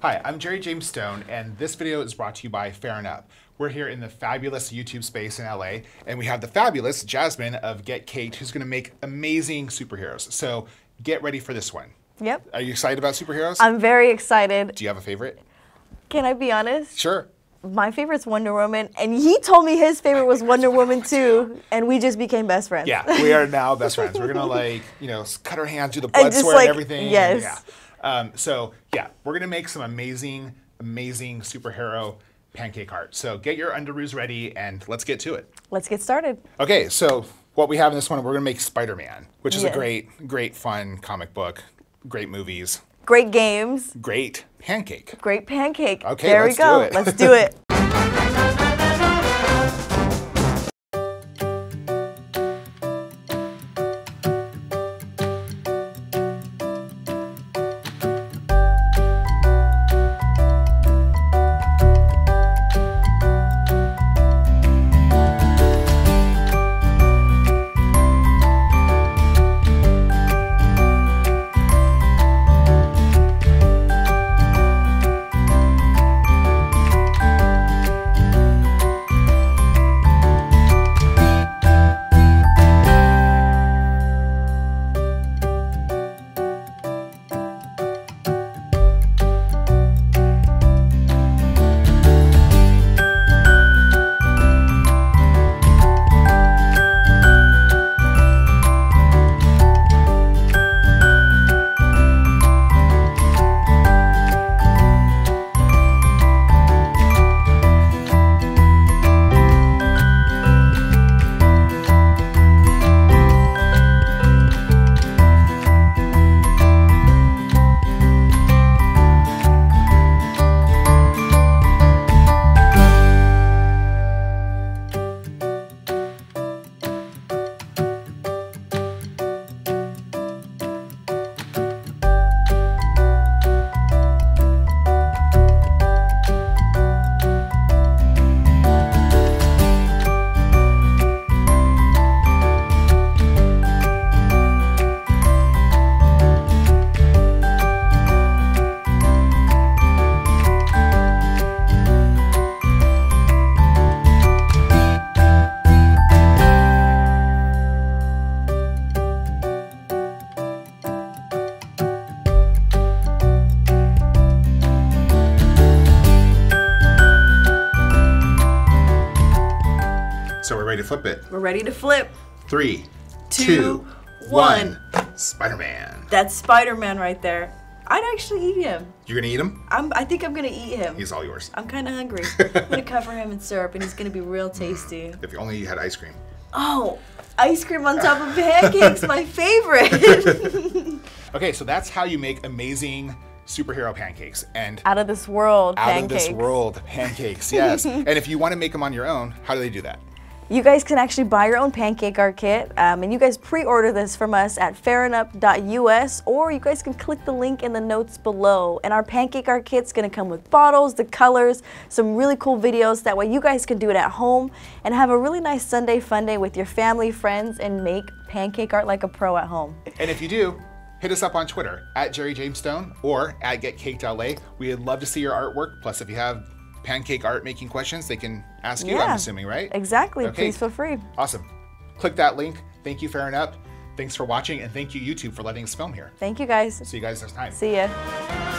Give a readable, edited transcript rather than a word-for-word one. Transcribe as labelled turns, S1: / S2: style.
S1: Hi, I'm Jerry James Stone, and this video is brought to you by Fair and Up. We're here in the fabulous YouTube space in LA, and we have the fabulous Jasmine of Get Kate, who's going to make amazing superheroes. So get ready for this one.
S2: Yep.
S1: Are you excited about superheroes?
S2: I'm very excited.
S1: Do you have a favorite?
S2: Can I be honest?
S1: Sure.
S2: My favorite's Wonder Woman, and he told me his favorite was Wonder Woman too, and we just became best friends.
S1: Yeah, we are now best friends. We're going to cut our hands, do the blood
S2: just
S1: swear and everything.
S2: Yes.
S1: Yeah. We're going to make some amazing superhero pancake art. So get your underoos ready and let's get to it.
S2: Let's get started.
S1: Okay, so what we have in this one, we're going to make Spider-Man, which is a
S2: Yes.
S1: great fun comic book, great movies,
S2: Great games.
S1: great pancake.
S2: Great pancake.
S1: Okay,
S2: there
S1: let's
S2: we go.
S1: do it.
S2: Let's do it.
S1: So we're ready to flip it.
S2: We're ready to flip.
S1: 3,
S2: 2,
S1: 2, 1. Spider-Man.
S2: That's Spider-Man right there. I'd actually eat him.
S1: You're gonna eat him?
S2: I think I'm gonna eat him.
S1: He's all yours.
S2: I'm kind of hungry. I'm gonna cover him in syrup, and he's gonna be real tasty.
S1: If only you had ice cream.
S2: Oh, ice cream on top of pancakes, my favorite.
S1: Okay, so that's how you make amazing superhero pancakes. And
S2: Out of this world
S1: out
S2: pancakes.
S1: of this world pancakes, yes. And if you want to make them on your own, how do they do that?
S2: You guys can actually buy your own pancake art kit, and you guys pre-order this from us at fairandup.us, or you guys can click the link in the notes below. And our pancake art kit's gonna come with bottles, the colors, some really cool videos. That way you guys can do it at home and have a really nice Sunday fun day with your family, friends, and make pancake art like a pro at home.
S1: And if you do, hit us up on Twitter at Jerry James Stone or at GetCakedLA. We'd love to see your artwork. Plus, if you have pancake art making questions, they can ask you, I'm assuming, right?
S2: Exactly.
S1: Okay.
S2: Please feel free.
S1: Awesome. Click that link. Thank you, Fair and Up. Thanks for watching, and thank you, YouTube, for letting us film here.
S2: Thank you guys.
S1: See you guys next time.
S2: See ya.